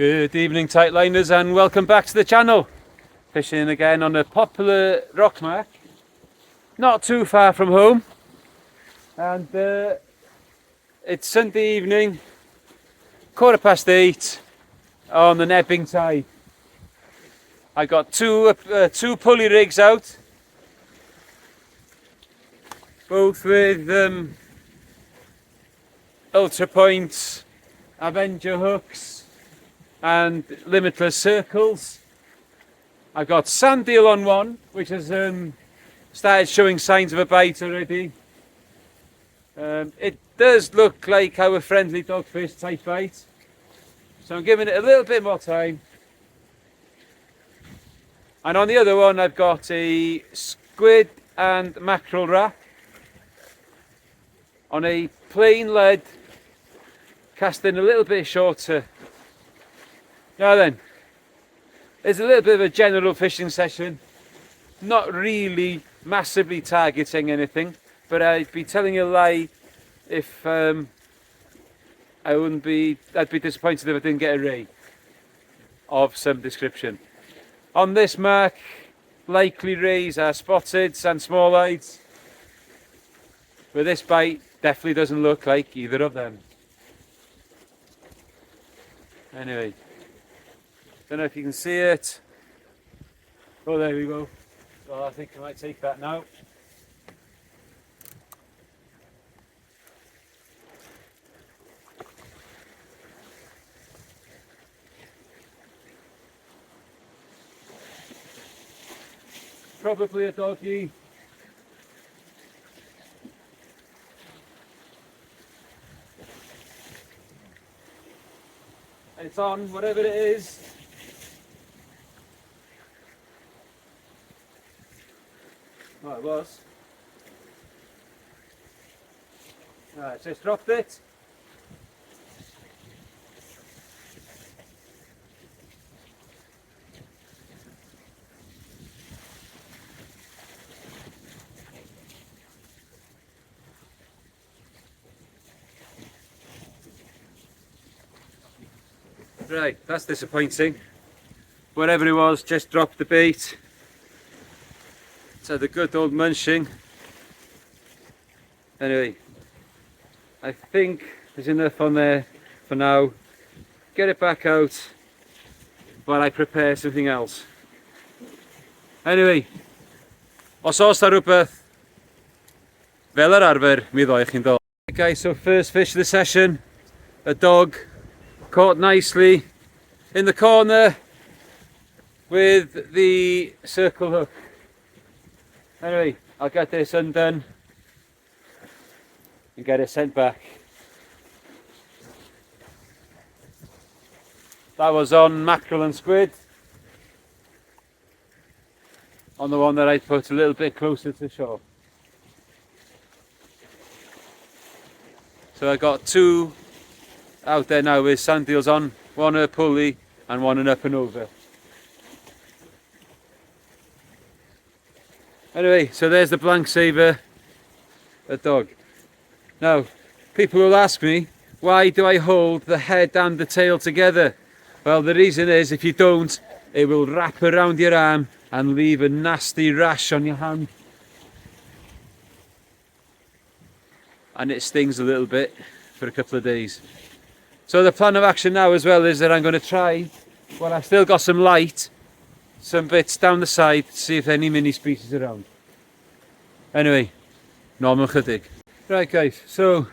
Good evening, tightliners, and welcome back to the channel. Fishing again on a popular rock mark, not too far from home, and it's Sunday evening, 8:15 on the nebbing tide. I got two pulley rigs out, both with Ultra Point Avenger hooks and limitless circles. I've got sand eel on one, which has started showing signs of a bite already. It does look like our friendly dogfish type bite, so I'm giving it a little bit more time. And on the other one I've got a squid and mackerel wrap on a plain lead, casting a little bit shorter. Now then, it's a little bit of a general fishing session, not really massively targeting anything, but I'd be telling a lie if I'd be disappointed if I didn't get a ray of some description. On this mark, likely rays are spotted and small-eyed, but this bite definitely doesn't look like either of them. Anyway, don't know if you can see it. Oh, there we go. Well, I think I might take that now. Probably a doggy. It's on, whatever it is. Oh, it was. Alright, just dropped it. Right, that's disappointing. Whatever it was, just dropped the bait. So the good old munching. Anyway, I think there's enough on there for now. Get it back out while I prepare something else. Anyway, os oes 'na rhywbeth fel yr arfer, mi ddoi chi'n dod. Okay guys, so first fish of the session, a dog caught nicely in the corner with the circle hook. Anyway, I'll get this undone and get it sent back. That was on mackerel and squid, on the one that I put a little bit closer to shore. So I got two out there now with sand eels on, one a pulley and one an up and over. Anyway, so there's the blank saver, a dog. Now, people will ask me, why do I hold the head and the tail together? Well, the reason is, if you don't, it will wrap around your arm and leave a nasty rash on your hand. And it stings a little bit for a couple of days. So the plan of action now as well is that I'm going to try, while I've still got some light, some bits down the side to see if any mini species are around. Anyway, normal chydig. Right guys, so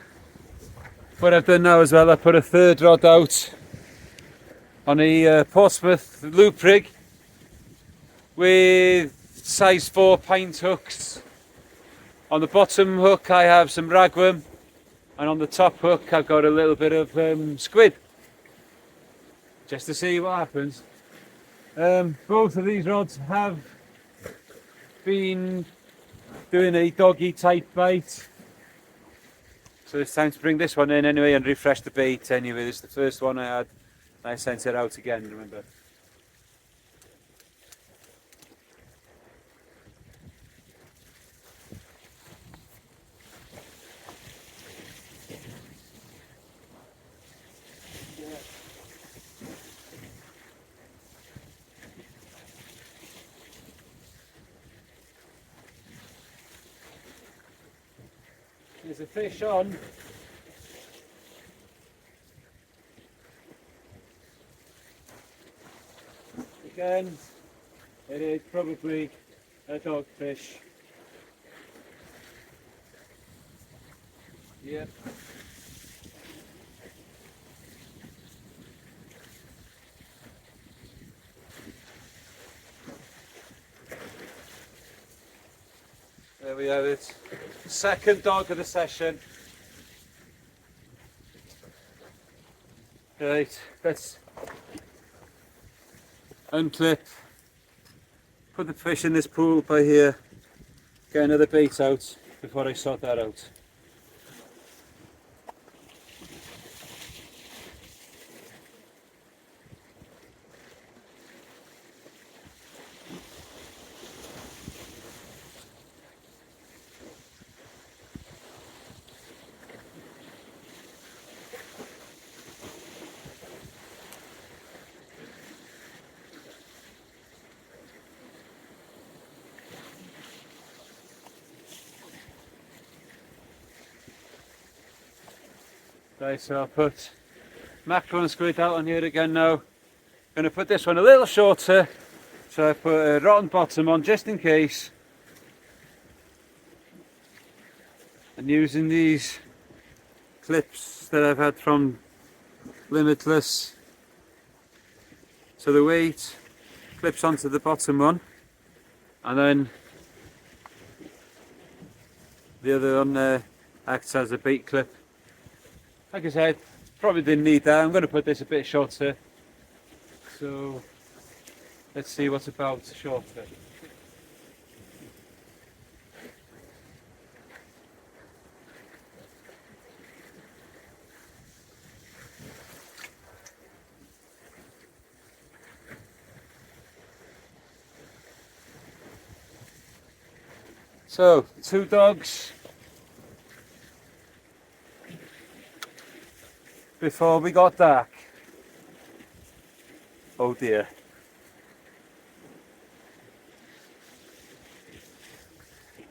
what I've done now as well, I put a third rod out on a Portsmouth loop rig with size 4 pint hooks. On the bottom hook I have some ragworm, and on the top hook I've got a little bit of squid, just to see what happens. Both of these rods have been doing a doggy type bite, so it's time to bring this one in anyway and refresh the bait anyway. This is the first one I had, I sent it out again, remember. There's a fish on. Again, it is probably a dogfish. Yep. There we have it. Second dog of the session. Right, let's unclip, put the fish in this pool by here, get another bait out before I sort that out. Right, so I'll put mackerel and squid out on here again now. Going to put this one a little shorter, so I put a rotten bottom on just in case. And using these clips that I've had from Limitless, so the weight clips onto the bottom one, and then the other one there acts as a bait clip. Like I said, probably didn't need that. I'm going to put this a bit shorter, so let's see what's about shorter. So, 2 dogs before we got dark. Oh dear.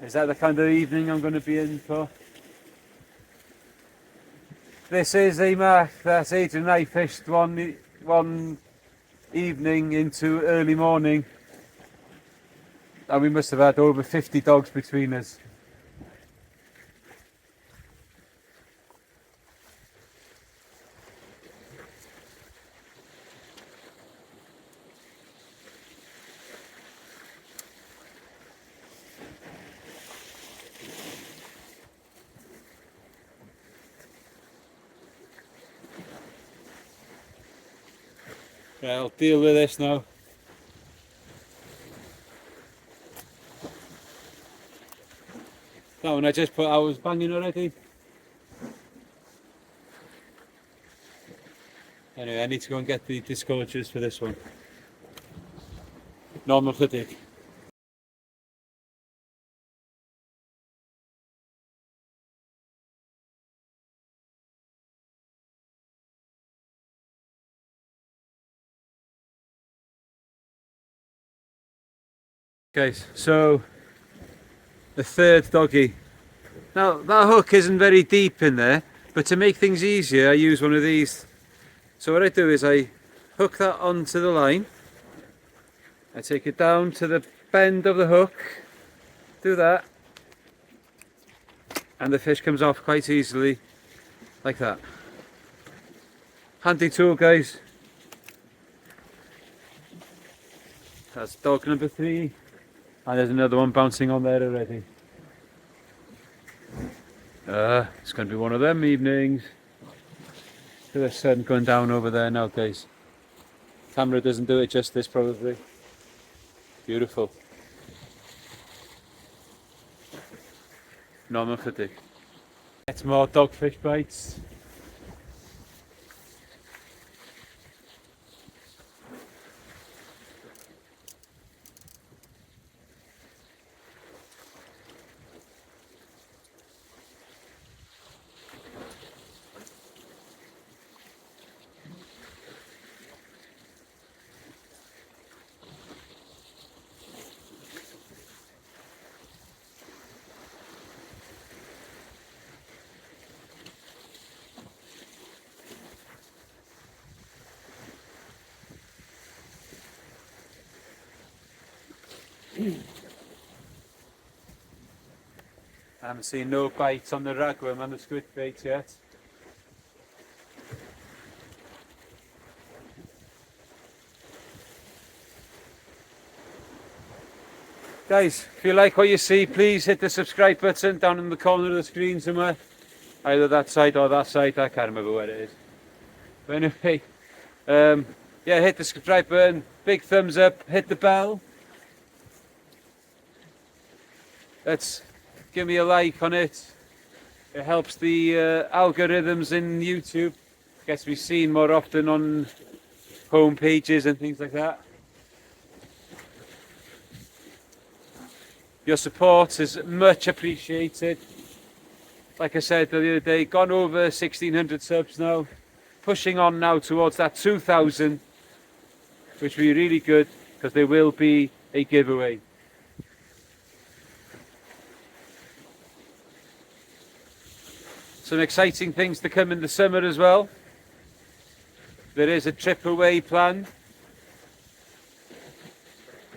Is that the kind of evening I'm going to be in for? This is a mark that Adrian and I fished one evening into early morning, and we must have had over 50 dogs between us. Right, I'll deal with this now. That one I just put, I was banging already. Anyway, I need to go and get the disgorgers for this one. Normal fatigue. Okay, so the third doggy. Now that hook isn't very deep in there, but to make things easier I use one of these. So what I do is I hook that onto the line, I take it down to the bend of the hook, do that, and the fish comes off quite easily like that. Handy tool, guys. That's dog number 3, and there's another one bouncing on there already. It's going to be one of them evenings. See the sun going down over there now, guys. Camera doesn't do it justice, probably. Beautiful. Normal fatigue. Get more dogfish bites. I haven't seen no bites on the ragworm and the squid bait yet. Guys, if you like what you see, please hit the subscribe button down in the corner of the screen somewhere. Either that side or that side, I can't remember where it is. But anyway, yeah, hit the subscribe button, big thumbs up, hit the bell. Give me a like on it. It helps the algorithms in YouTube. Gets me seen more often on home pages and things like that. Your support is much appreciated. Like I said the other day, gone over 1,600 subs now. Pushing on now towards that 2,000, which will be really good because there will be a giveaway. Some exciting things to come in the summer as well. There is a trip away planned.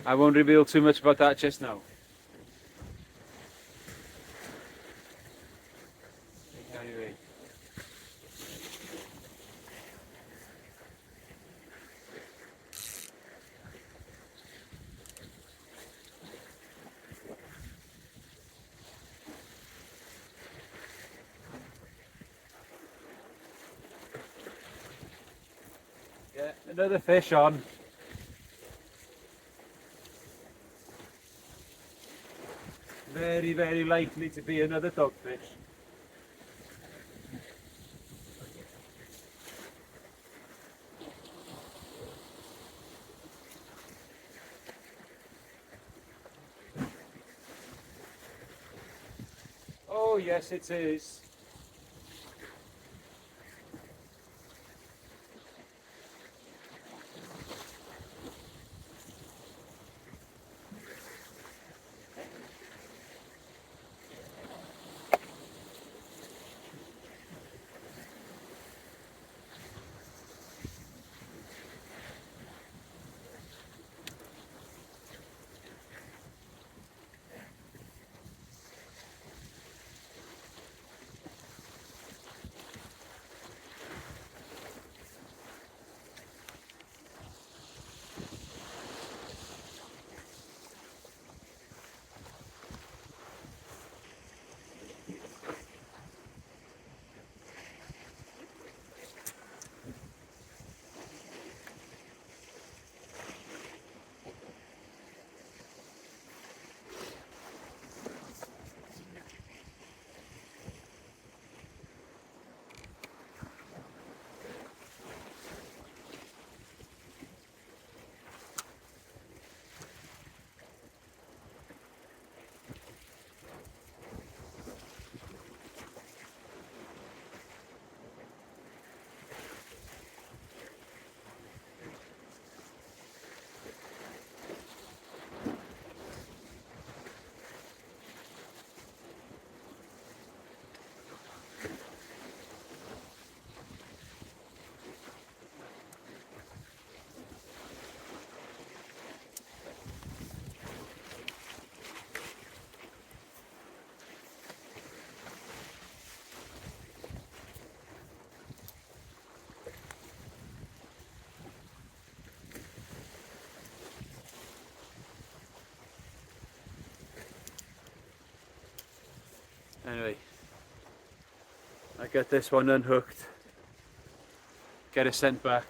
I won't reveal too much about that just now. Anyway. Yeah, another fish on. Very, very likely to be another dogfish. Oh yes, it is. Anyway, I get this one unhooked, get it sent back,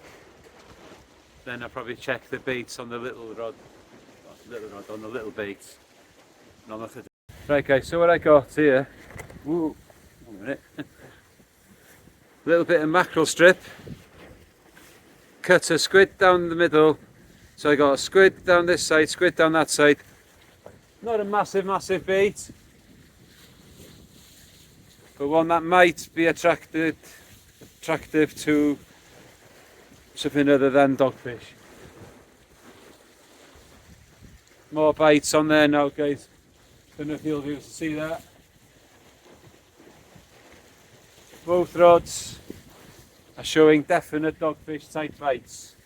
then I'll probably check the baits on the little rod on the little baits. No, nothing. Right guys, so what I got here, woo, 1 minute, little bit of mackerel strip, cut a squid down the middle, so I got a squid down this side, squid down that side, not a massive bait, but one that might be attractive to something other than dogfish. More bites on there now guys, don't know if you'll be able to see that. Both rods are showing definite dogfish type bites.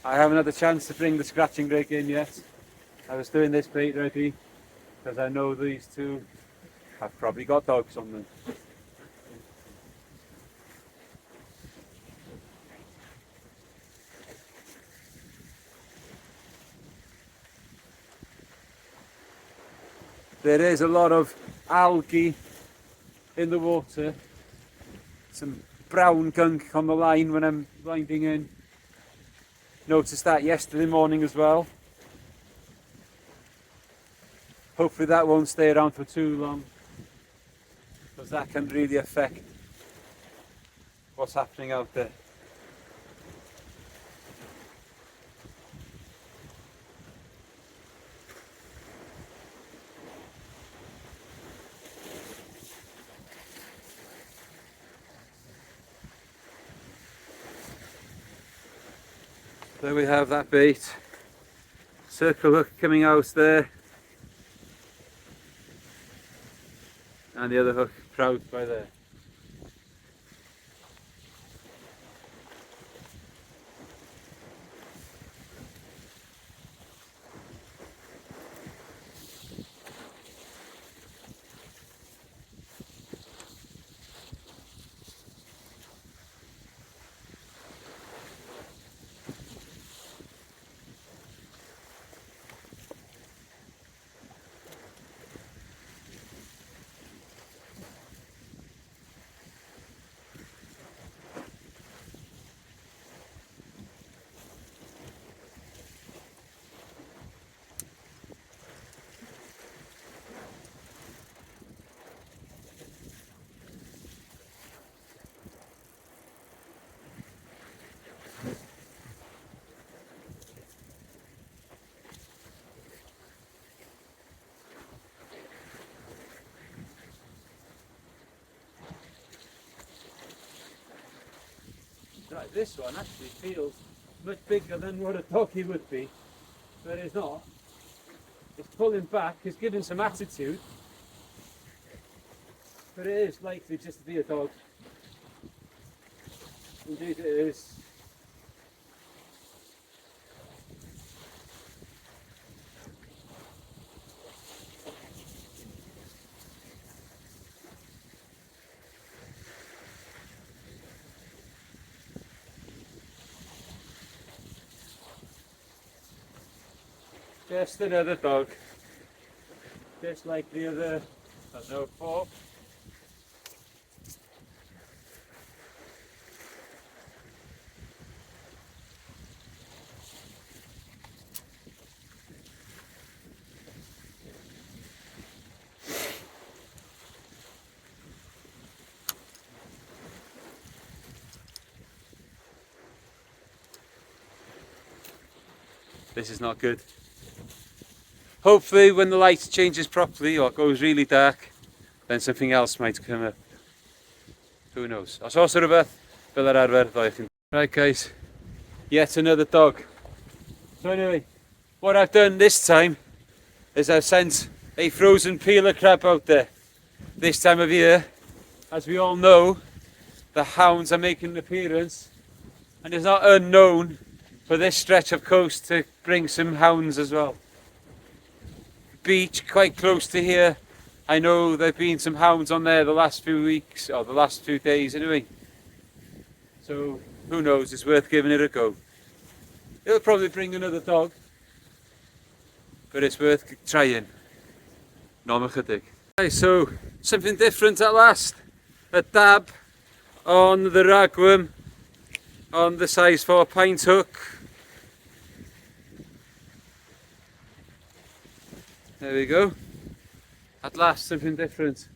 I haven't had the chance to bring the scratching rig in yet. I was doing this bait ready because I know these two have probably got dogs on them. There is a lot of algae in the water, some brown gunk on the line when I'm winding in. Noticed that yesterday morning as well. Hopefully that won't stay around for too long, because that can really affect what's happening out there. There we have that bait. Circle hook coming out there. And the other hook proud by there. Right, this one actually feels much bigger than what a doggy would be, but it's not. It's pulling back, it's giving some attitude, but it is likely just to be a dog. Indeed it is. Just another dog, just like the other, I don't know, 4. This is not good. Hopefully when the light changes properly or goes really dark, then something else might come up. Who knows? Os oes rhywbeth fel yr arfer ddoeth. Right guys, yet another dog. So anyway, what I've done this time is I've sent a frozen peeler crab out there. This time of year, as we all know, the hounds are making an appearance, and it's not unknown for this stretch of coast to bring some hounds as well. Beach quite close to here. I know there have been some hounds on there the last few weeks, or the last few days anyway. So who knows, it's worth giving it a go. It'll probably bring another dog, but it's worth trying. Normal chydig. Okay, so something different at last. A dab on the ragworm on the size 4 pint hook. There we go. At last something different.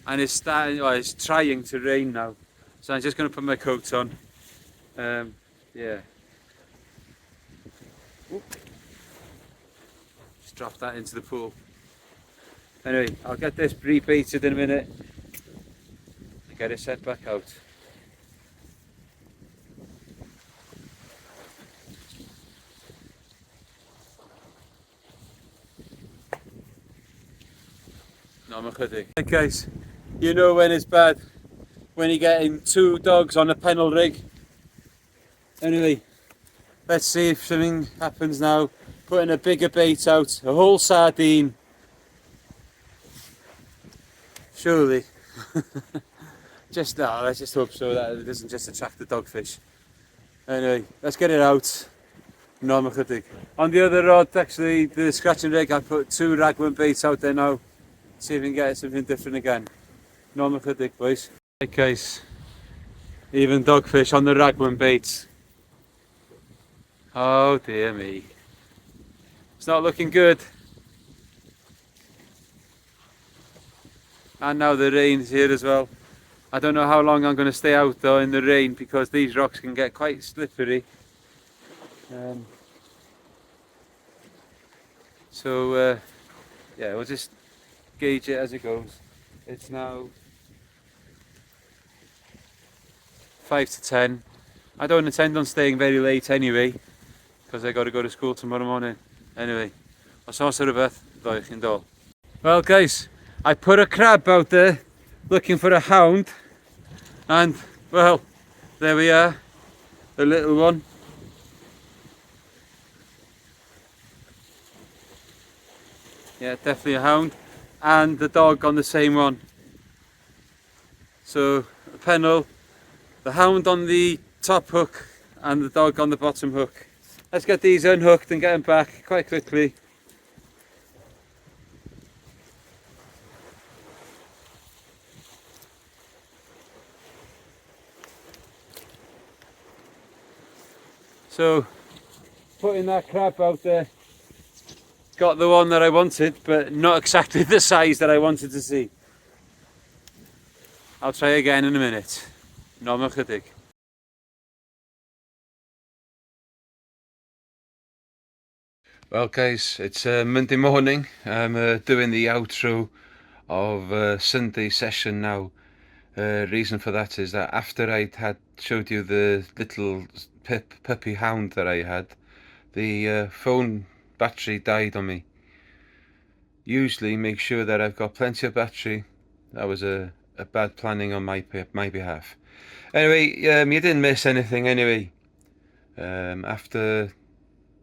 And it's starting, well, it's trying to rain now. So I'm just going to put my coat on. Yeah. Oop. Just drop that into the pool. Anyway, I'll get this rebaited in a minute and get it set back out. Hey guys, you know when it's bad, when you're getting 2 dogs on a pennel rig. Anyway, Let's see if something happens now. Putting a bigger bait out, a whole sardine. Surely. Let's just hope so that it doesn't just attract the dogfish. Anyway, let's get it out. Normal chydig. On the other rod, actually, the scratching rig, I put 2 raglan baits out there now. See if we can get something different again. Normal chydig, boys. Right guys, even dogfish on the raglan baits. Oh dear me. It's not looking good. And now the rain's here as well. I don't know how long I'm going to stay out though in the rain because these rocks can get quite slippery. Yeah, we'll just gauge it as it goes. It's now 5 to 10. I don't intend on staying very late anyway because I got to go to school tomorrow morning. Anyway, os oes rhywbeth, ddoich chi'n dol. Well guys, I put a crab out there looking for a hound and well, there we are, the little one. Yeah, definitely a hound, and the dog on the same one. So a pennel, the hound on the top hook and the dog on the bottom hook. Let's get these unhooked and get them back quite quickly. So putting that crab out there, got the one that I wanted, but not exactly the size that I wanted to see. I'll try again in a minute. Normal chydig. Well guys, it's Monday morning. I'm doing the outro of Sunday session now. Reason for that is that after I had showed you the little puppy hound that I had, the phone battery died on me. Usually make sure that I've got plenty of battery. That was a bad planning on my behalf. Anyway, you didn't miss anything anyway. After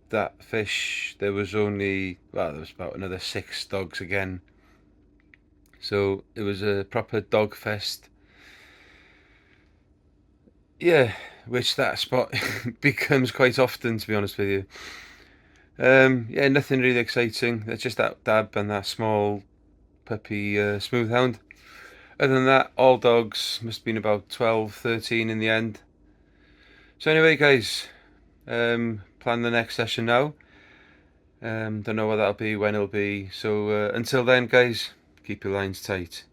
that fish there was about another 6 dogs again. So it was a proper dog fest. Yeah, which that spot becomes quite often, to be honest with you. Yeah, nothing really exciting. It's just that dab and that small puppy smooth hound. Other than that, all dogs. Must have been about 12, 13 in the end. So anyway guys, plan the next session now. Don't know what that'll be, when it'll be. So until then guys, keep your lines tight.